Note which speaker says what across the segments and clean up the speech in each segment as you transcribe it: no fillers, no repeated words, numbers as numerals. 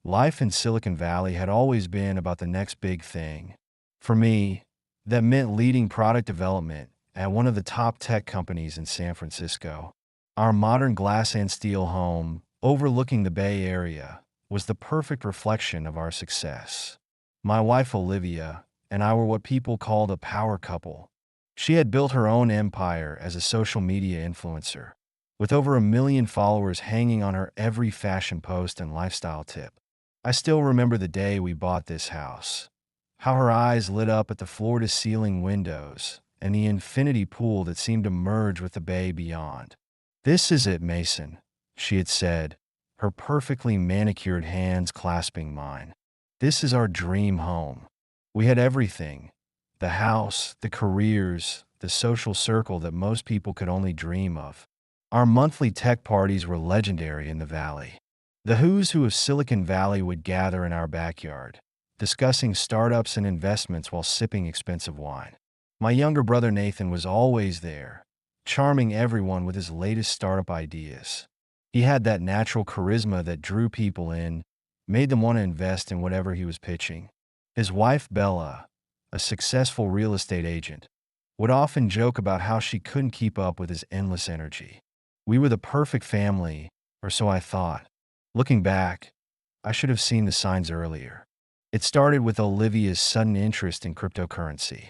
Speaker 1: Life in Silicon Valley had always been about the next big thing. For me, that meant leading product development at one of the top tech companies in San Francisco. Our modern glass and steel home, overlooking the Bay Area, was the perfect reflection of our success. My wife Olivia and I were what people called a power couple. She had built her own empire as a social media influencer, with over 1 million followers hanging on her every fashion post and lifestyle tip. I still remember the day we bought this house. How her eyes lit up at the floor-to-ceiling windows and the infinity pool that seemed to merge with the bay beyond. "This is it, Mason," she had said, her perfectly manicured hands clasping mine. "This is our dream home." We had everything: the house, the careers, the social circle that most people could only dream of. Our monthly tech parties were legendary in the valley. The who's who of Silicon Valley would gather in our backyard, discussing startups and investments while sipping expensive wine. My younger brother Nathan was always there, charming everyone with his latest startup ideas. He had that natural charisma that drew people in, made them want to invest in whatever he was pitching. His wife Bella, a successful real estate agent, would often joke about how she couldn't keep up with his endless energy. We were the perfect family, or so I thought. Looking back, I should have seen the signs earlier. It started with Olivia's sudden interest in cryptocurrency.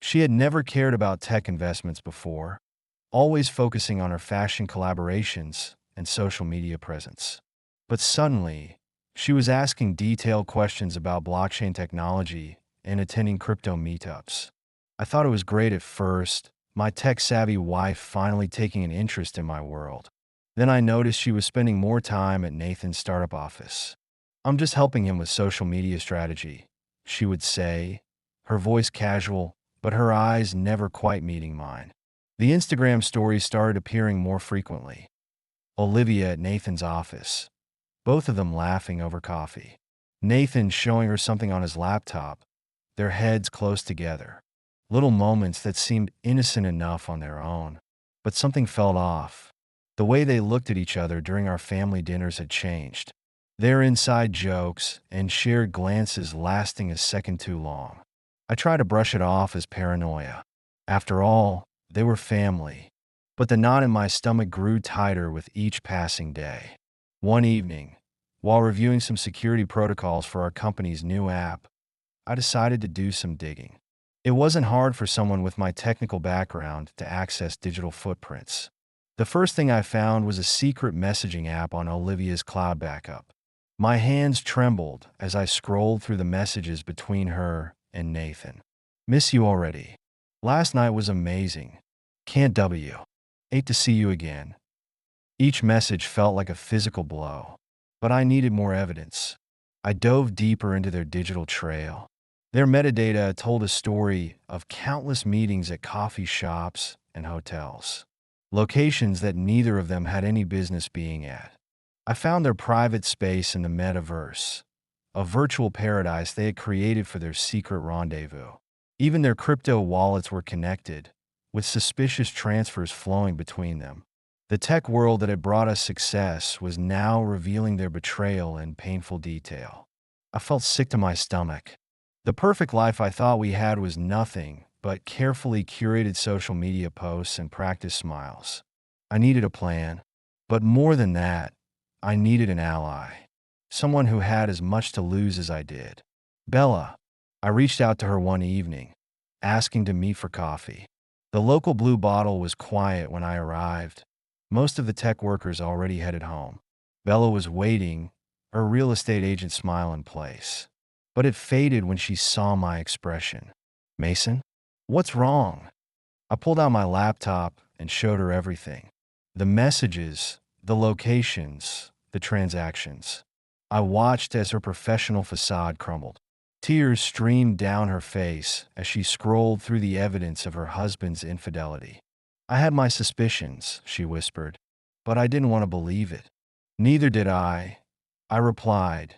Speaker 1: She had never cared about tech investments before, always focusing on her fashion collaborations and social media presence. But suddenly, she was asking detailed questions about blockchain technology and attending crypto meetups. I thought it was great at first, my tech-savvy wife finally taking an interest in my world. Then I noticed she was spending more time at Nathan's startup office. "I'm just helping him with social media strategy," she would say, her voice casual, but her eyes never quite meeting mine. The Instagram stories started appearing more frequently. Olivia at Nathan's office, both of them laughing over coffee. Nathan showing her something on his laptop, their heads close together. Little moments that seemed innocent enough on their own. But something felt off. The way they looked at each other during our family dinners had changed. Their inside jokes and shared glances lasting a second too long. I tried to brush it off as paranoia. After all, they were family. But the knot in my stomach grew tighter with each passing day. One evening, while reviewing some security protocols for our company's new app, I decided to do some digging. It wasn't hard for someone with my technical background to access digital footprints. The first thing I found was a secret messaging app on Olivia's cloud backup. My hands trembled as I scrolled through the messages between her and Nathan. "Miss you already. Last night was amazing. Can't W. Hate to see you again." Each message felt like a physical blow, but I needed more evidence. I dove deeper into their digital trail. Their metadata told a story of countless meetings at coffee shops and hotels, locations that neither of them had any business being at. I found their private space in the metaverse, a virtual paradise they had created for their secret rendezvous. Even their crypto wallets were connected, with suspicious transfers flowing between them. The tech world that had brought us success was now revealing their betrayal in painful detail. I felt sick to my stomach. The perfect life I thought we had was nothing but carefully curated social media posts and practice smiles. I needed a plan. But more than that, I needed an ally. Someone who had as much to lose as I did. Bella. I reached out to her one evening, asking to meet for coffee. The local Blue Bottle was quiet when I arrived. Most of the tech workers already headed home. Bella was waiting, her real estate agent smile in place. But it faded when she saw my expression. "Mason? What's wrong?" I pulled out my laptop and showed her everything. The messages, the locations, the transactions. I watched as her professional facade crumbled. Tears streamed down her face as she scrolled through the evidence of her husband's infidelity. "I had my suspicions," she whispered, "but I didn't want to believe it." "Neither did I replied,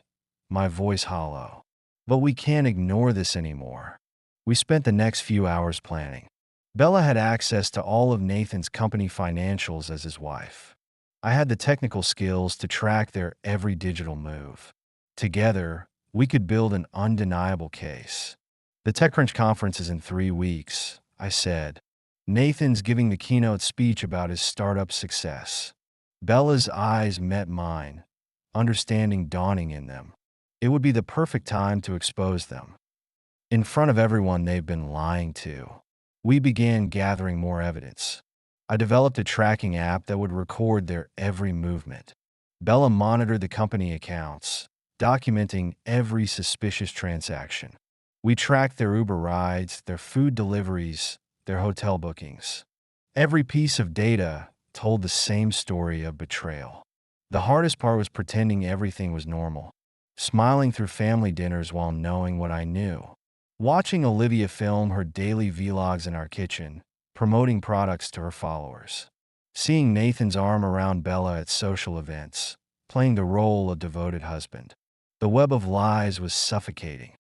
Speaker 1: my voice hollow. "But we can't ignore this anymore." We spent the next few hours planning. Bella had access to all of Nathan's company financials as his wife. I had the technical skills to track their every digital move. Together, we could build an undeniable case. The TechCrunch conference is in 3 weeks, I said. Nathan's giving the keynote speech about his startup success. Bella's eyes met mine, understanding dawning in them. It would be the perfect time to expose them. In front of everyone they've been lying to. We began gathering more evidence. I developed a tracking app that would record their every movement. Bella monitored the company accounts, documenting every suspicious transaction. We tracked their Uber rides, their food deliveries, their hotel bookings. Every piece of data told the same story of betrayal. The hardest part was pretending everything was normal, smiling through family dinners while knowing what I knew. Watching Olivia film her daily vlogs in our kitchen, promoting products to her followers. Seeing Nathan's arm around Bella at social events, playing the role of devoted husband. The web of lies was suffocating,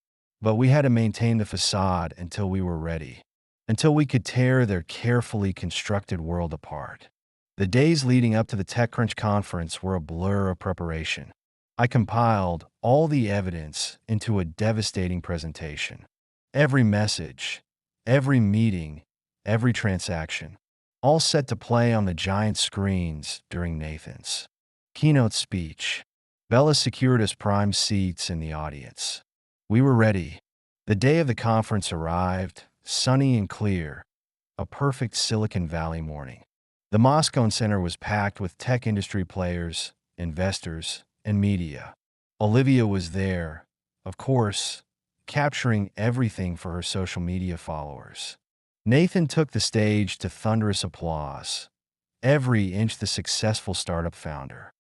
Speaker 1: but we had to maintain the facade until we were ready, until we could tear their carefully constructed world apart. The days leading up to the TechCrunch conference were a blur of preparation. I compiled all the evidence into a devastating presentation. Every message, every meeting, every transaction, all set to play on the giant screens during Nathan's keynote speech. Bella secured us prime seats in the audience. We were ready. The day of the conference arrived, sunny and clear, a perfect Silicon Valley morning. The Moscone Center was packed with tech industry players, investors, and media. Olivia was there, of course, capturing everything for her social media followers. Nathan took the stage to thunderous applause, every inch the successful startup founder.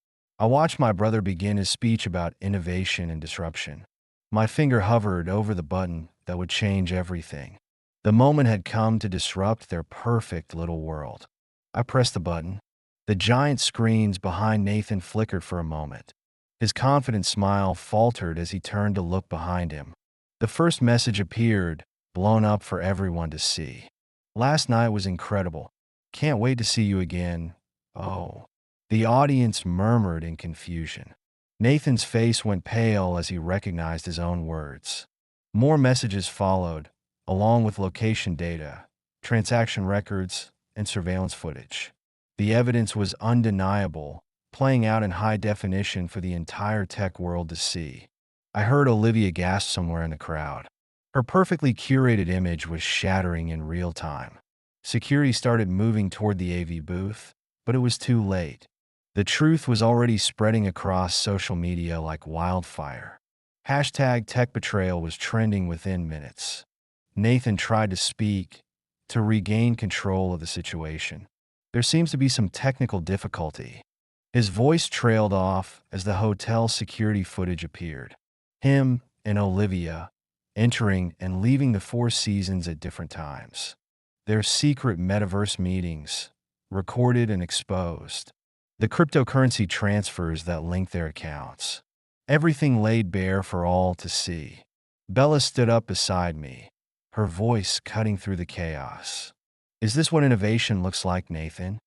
Speaker 1: I watched my brother begin his speech about innovation and disruption. My finger hovered over the button that would change everything. The moment had come to disrupt their perfect little world. I pressed the button. The giant screens behind Nathan flickered for a moment. His confident smile faltered as he turned to look behind him. The first message appeared, blown up for everyone to see. Last night was incredible. Can't wait to see you again. Oh. The audience murmured in confusion. Nathan's face went pale as he recognized his own words. More messages followed, along with location data, transaction records, and surveillance footage. The evidence was undeniable, playing out in high definition for the entire tech world to see. I heard Olivia gasp somewhere in the crowd. Her perfectly curated image was shattering in real time. Security started moving toward the AV booth, but it was too late. The truth was already spreading across social media like wildfire. Hashtag #TechBetrayal was trending within minutes. Nathan tried to speak, to regain control of the situation. There seems to be some technical difficulty. His voice trailed off as the hotel security footage appeared. Him and Olivia entering and leaving the Four Seasons at different times. Their secret metaverse meetings, recorded and exposed. The cryptocurrency transfers that link their accounts. Everything laid bare for all to see. Bella stood up beside me, her voice cutting through the chaos. Is this what innovation looks like, Nathan?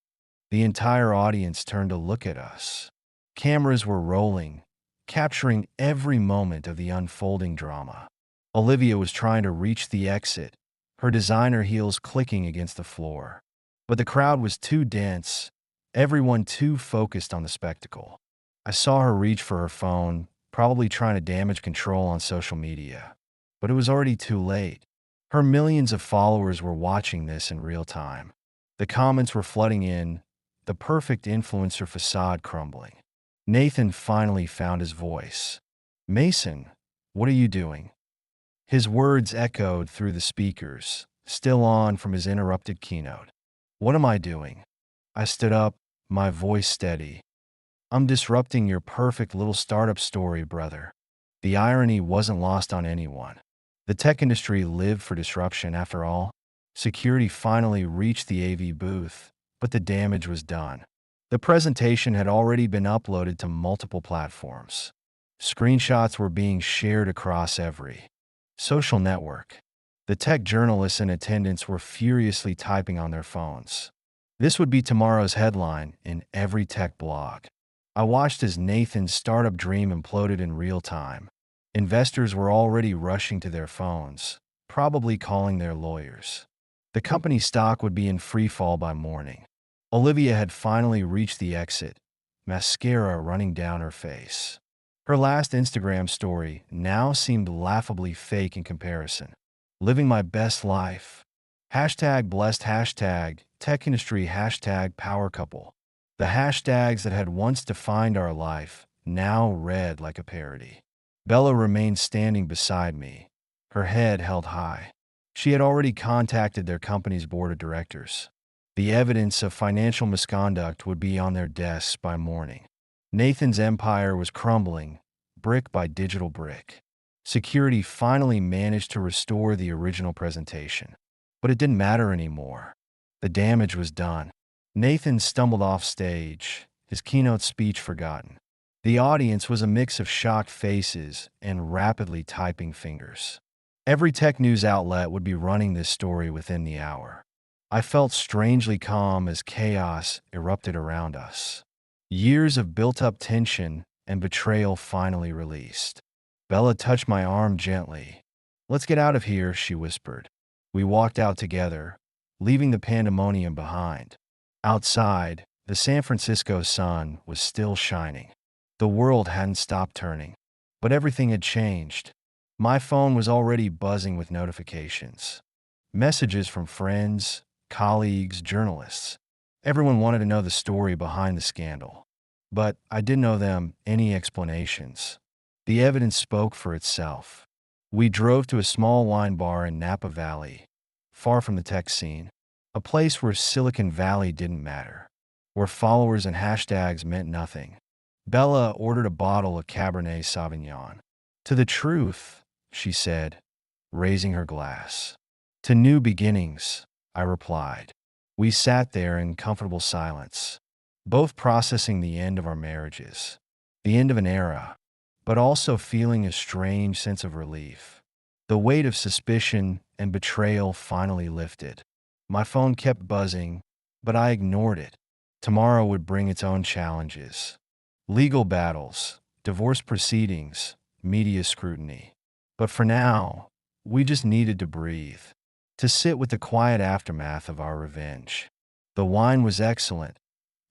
Speaker 1: The entire audience turned to look at us. Cameras were rolling, capturing every moment of the unfolding drama. Olivia was trying to reach the exit, her designer heels clicking against the floor. But the crowd was too dense, everyone too focused on the spectacle. I saw her reach for her phone, probably trying to damage control on social media. But it was already too late. Her millions of followers were watching this in real time. The comments were flooding in, the perfect influencer facade crumbling. Nathan finally found his voice. Mason, what are you doing? His words echoed through the speakers, still on from his interrupted keynote. What am I doing? I stood up, my voice steady. I'm disrupting your perfect little startup story, brother. The irony wasn't lost on anyone. The tech industry lived for disruption after all. Security finally reached the AV booth, but the damage was done. The presentation had already been uploaded to multiple platforms. Screenshots were being shared across every social network. The tech journalists in attendance were furiously typing on their phones. This would be tomorrow's headline in every tech blog. I watched as Nathan's startup dream imploded in real time. Investors were already rushing to their phones, probably calling their lawyers. The company's stock would be in free fall by morning. Olivia had finally reached the exit, mascara running down her face. Her last Instagram story now seemed laughably fake in comparison. Living my best life. Hashtag blessed, hashtag tech industry, hashtag power couple. The hashtags that had once defined our life now read like a parody. Bella remained standing beside me, her head held high. She had already contacted their company's board of directors. The evidence of financial misconduct would be on their desks by morning. Nathan's empire was crumbling, brick by digital brick. Security finally managed to restore the original presentation. But it didn't matter anymore. The damage was done. Nathan stumbled off stage, his keynote speech forgotten. The audience was a mix of shocked faces and rapidly typing fingers. Every tech news outlet would be running this story within the hour. I felt strangely calm as chaos erupted around us. Years of built-up tension and betrayal finally released. Bella touched my arm gently. "Let's get out of here," she whispered. We walked out together, leaving the pandemonium behind. Outside, the San Francisco sun was still shining. The world hadn't stopped turning, but everything had changed. My phone was already buzzing with notifications. Messages from friends, colleagues, journalists. Everyone wanted to know the story behind the scandal. But I didn't owe them any explanations. The evidence spoke for itself. We drove to a small wine bar in Napa Valley, far from the tech scene, a place where Silicon Valley didn't matter, where followers and hashtags meant nothing. Bella ordered a bottle of Cabernet Sauvignon. "To the truth," she said, raising her glass. "To new beginnings," I replied. We sat there in comfortable silence, both processing the end of our marriages, the end of an era, but also feeling a strange sense of relief. The weight of suspicion and betrayal finally lifted. My phone kept buzzing, but I ignored it. Tomorrow would bring its own challenges. Legal battles, divorce proceedings, media scrutiny. But for now, we just needed to breathe, to sit with the quiet aftermath of our revenge. The wine was excellent,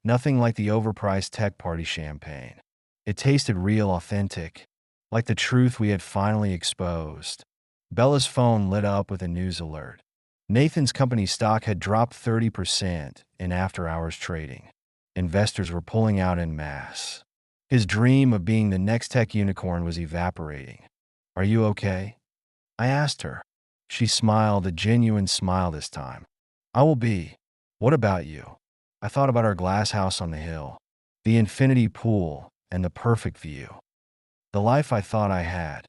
Speaker 1: nothing like the overpriced tech party champagne. It tasted real, authentic, like the truth we had finally exposed. Bella's phone lit up with a news alert. Nathan's company stock had dropped 30% in after-hours trading. Investors were pulling out en masse. His dream of being the next tech unicorn was evaporating. "Are you okay?" I asked her. She smiled, a genuine smile this time. "I will be. What about you?" I thought about our glass house on the hill, the infinity pool, and the perfect view. The life I thought I had.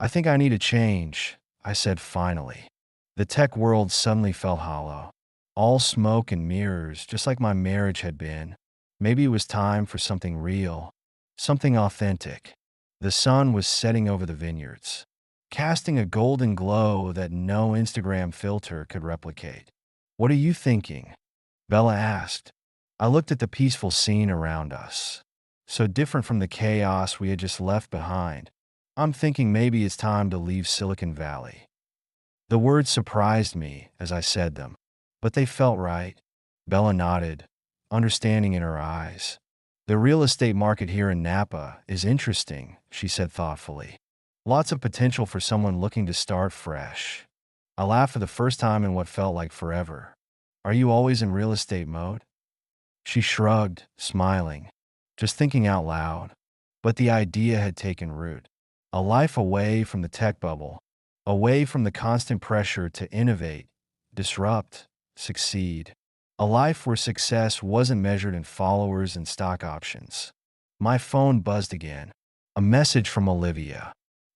Speaker 1: "I think I need a change," I said finally. The tech world suddenly felt hollow. All smoke and mirrors, just like my marriage had been. Maybe it was time for something real, something authentic. The sun was setting over the vineyards, casting a golden glow that no Instagram filter could replicate. "What are you thinking?" Bella asked. I looked at the peaceful scene around us, so different from the chaos we had just left behind. "I'm thinking maybe it's time to leave Silicon Valley." The words surprised me as I said them, but they felt right. Bella nodded, understanding in her eyes. "The real estate market here in Napa is interesting," she said thoughtfully. "Lots of potential for someone looking to start fresh." I laughed for the first time in what felt like forever. "Are you always in real estate mode?" She shrugged, smiling, just thinking out loud. But the idea had taken root. A life away from the tech bubble, away from the constant pressure to innovate, disrupt, succeed. A life where success wasn't measured in followers and stock options. My phone buzzed again. A message from Olivia.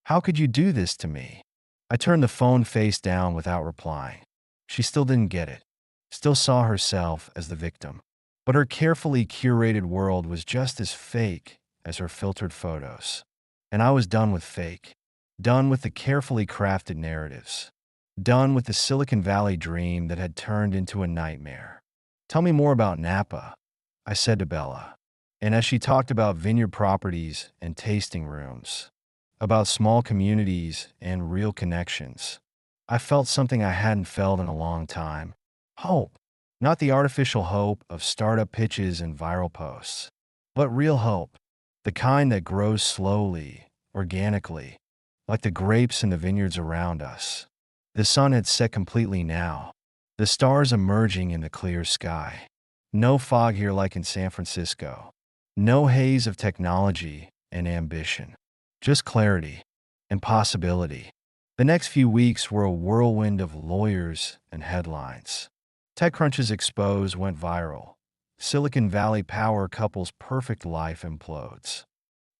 Speaker 1: "How could you do this to me?" I turned the phone face down without replying. She still didn't get it. Still saw herself as the victim. But her carefully curated world was just as fake as her filtered photos. And I was done with fake. Done with the carefully crafted narratives. Done with the Silicon Valley dream that had turned into a nightmare. "Tell me more about Napa," I said to Bella. And as she talked about vineyard properties and tasting rooms, about small communities and real connections, I felt something I hadn't felt in a long time. Hope. Not the artificial hope of startup pitches and viral posts, but real hope. The kind that grows slowly, organically, like the grapes in the vineyards around us. The sun had set completely now, the stars emerging in the clear sky. No fog here like in San Francisco. No haze of technology and ambition. Just clarity and possibility. The next few weeks were a whirlwind of lawyers and headlines. TechCrunch's expose went viral. Silicon Valley power couple's perfect life implodes.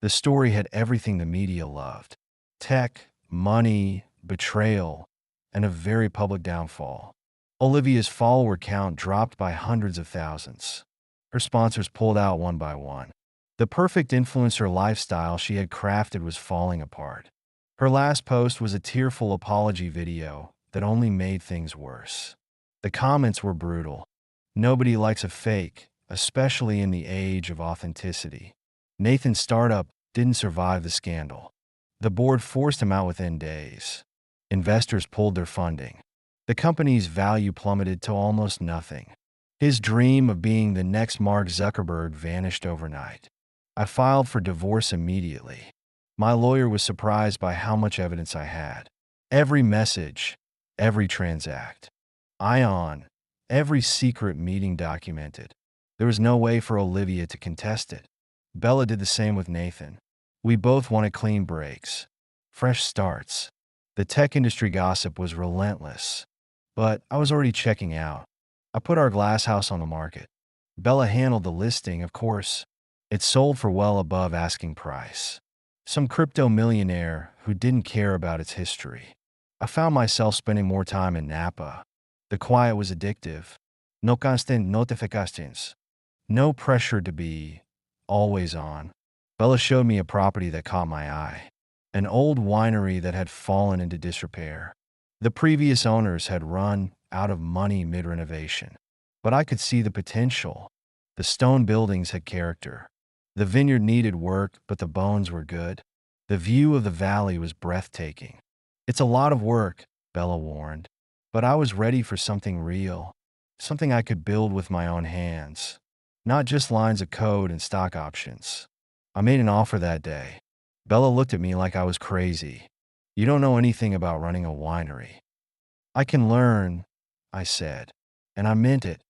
Speaker 1: The story had everything the media loved: tech, money, betrayal, and a very public downfall. Olivia's follower count dropped by hundreds of thousands. Her sponsors pulled out one by one. The perfect influencer lifestyle she had crafted was falling apart. Her last post was a tearful apology video that only made things worse. The comments were brutal. Nobody likes a fake, especially in the age of authenticity. Nathan's startup didn't survive the scandal. The board forced him out within days. Investors pulled their funding. The company's value plummeted to almost nothing. His dream of being the next Mark Zuckerberg vanished overnight. I filed for divorce immediately. My lawyer was surprised by how much evidence I had. Every message, every transact. Ion, every secret meeting documented. There was no way for Olivia to contest it. Bella did the same with Nathan. We both wanted clean breaks, fresh starts. The tech industry gossip was relentless, but I was already checking out. I put our glass house on the market. Bella handled the listing, of course. It sold for well above asking price. Some crypto millionaire who didn't care about its history. I found myself spending more time in Napa. The quiet was addictive. No constant notifications. No pressure to be always on. Bella showed me a property that caught my eye. An old winery that had fallen into disrepair. The previous owners had run out of money mid-renovation. But I could see the potential. The stone buildings had character. The vineyard needed work, but the bones were good. The view of the valley was breathtaking. It's a lot of work, Bella warned. But I was ready for something real. Something I could build with my own hands. Not just lines of code and stock options. I made an offer that day. Bella looked at me like I was crazy. You don't know anything about running a winery. I can learn, I said. And I meant it.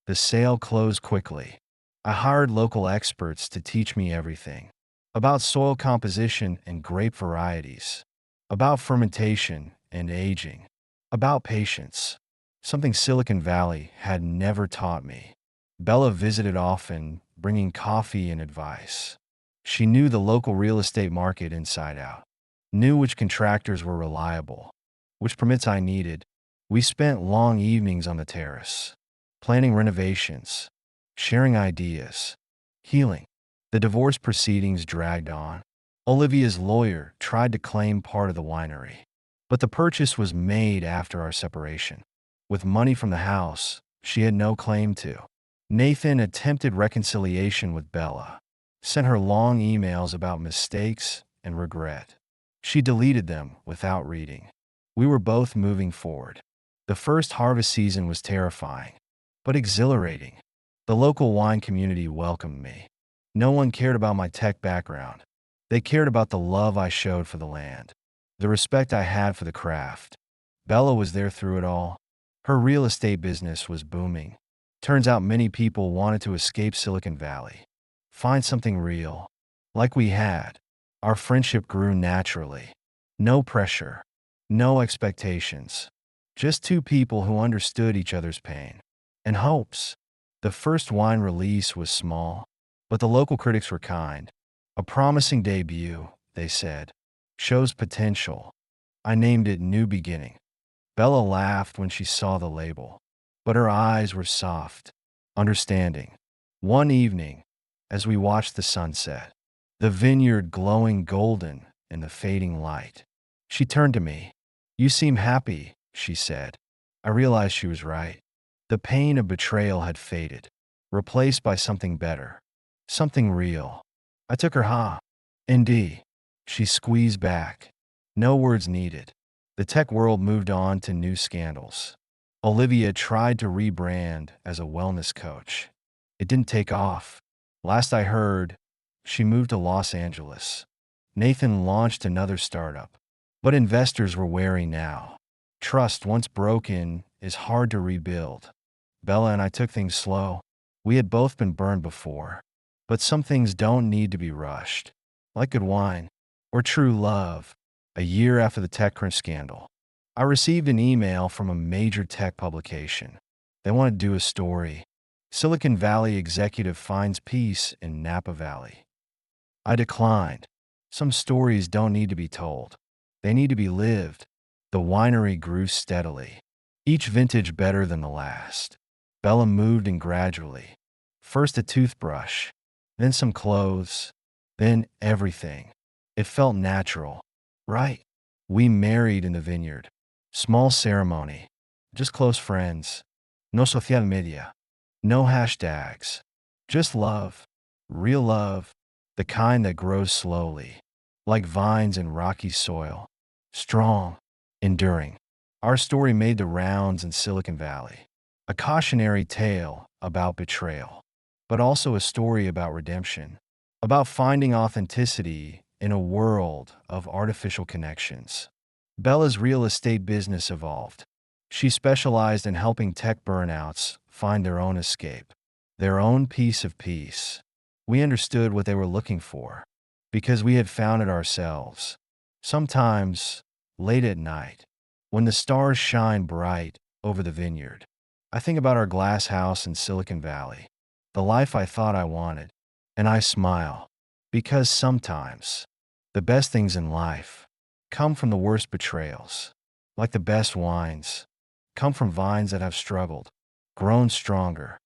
Speaker 1: The sale closed quickly. I hired local experts to teach me everything. About soil composition and grape varieties. About fermentation and aging. About patience. Something Silicon Valley had never taught me. Bella visited often, bringing coffee and advice. She knew the local real estate market inside out. Knew which contractors were reliable. Which permits I needed. We spent long evenings on the terrace. Planning renovations. Sharing ideas. Healing. The divorce proceedings dragged on. Olivia's lawyer tried to claim part of the winery. But the purchase was made after our separation. With money from the house, she had no claim to. Nathan attempted reconciliation with Bella. Sent her long emails about mistakes and regret. She deleted them without reading. We were both moving forward. The first harvest season was terrifying, but exhilarating. The local wine community welcomed me. No one cared about my tech background. They cared about the love I showed for the land, the respect I had for the craft. Bella was there through it all. Her real estate business was booming. Turns out many people wanted to escape Silicon Valley. Find something real, like we had. Our friendship grew naturally. No pressure, no expectations. Just two people who understood each other's pain and hopes. The first wine release was small, but the local critics were kind. A promising debut, they said. Shows potential. I named it New Beginning. Bella laughed when she saw the label, but her eyes were soft, understanding. One evening, as we watched the sunset, the vineyard glowing golden in the fading light, she turned to me. You seem happy, she said. I realized she was right. The pain of betrayal had faded, replaced by something better. Something real. I took her, huh? ND. She squeezed back. No words needed. The tech world moved on to new scandals. Olivia tried to rebrand as a wellness coach. It didn't take off. Last I heard, she moved to Los Angeles. Nathan launched another startup. But investors were wary now. Trust, once broken, is hard to rebuild. Bella and I took things slow. We had both been burned before. But some things don't need to be rushed. Like good wine or true love. A year after the TechCrunch scandal, I received an email from a major tech publication. They wanted to do a story. Silicon Valley executive finds peace in Napa Valley. I declined. Some stories don't need to be told. They need to be lived. The winery grew steadily, each vintage better than the last. Bella moved in gradually. First a toothbrush, then some clothes, then everything. It felt natural, right? We married in the vineyard. Small ceremony, just close friends. No social media, no hashtags. Just love, real love, the kind that grows slowly, like vines in rocky soil. Strong, enduring. Our story made the rounds in Silicon Valley. A cautionary tale about betrayal, but also a story about redemption, about finding authenticity in a world of artificial connections. Bella's real estate business evolved. She specialized in helping tech burnouts find their own escape, their own piece of peace. We understood what they were looking for because we had found it ourselves. Sometimes, late at night, when the stars shine bright over the vineyard, I think about our glass house in Silicon Valley, the life I thought I wanted, and I smile because sometimes the best things in life come from the worst betrayals, like the best wines come from vines that have struggled, grown stronger.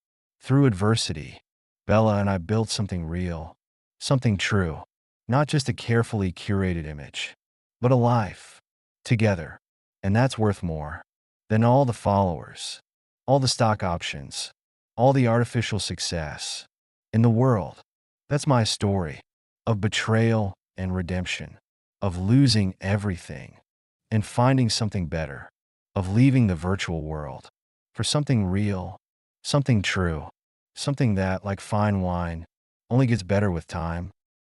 Speaker 1: Through adversity, Bella and I built something real, something true, not just a carefully curated image, but a life, together. And that's worth more than all the followers, all the stock options, all the artificial success in the world. That's my story of betrayal and redemption, of losing everything and finding something better, of leaving the virtual world for something real, something true, something that, like fine wine, only gets better with time.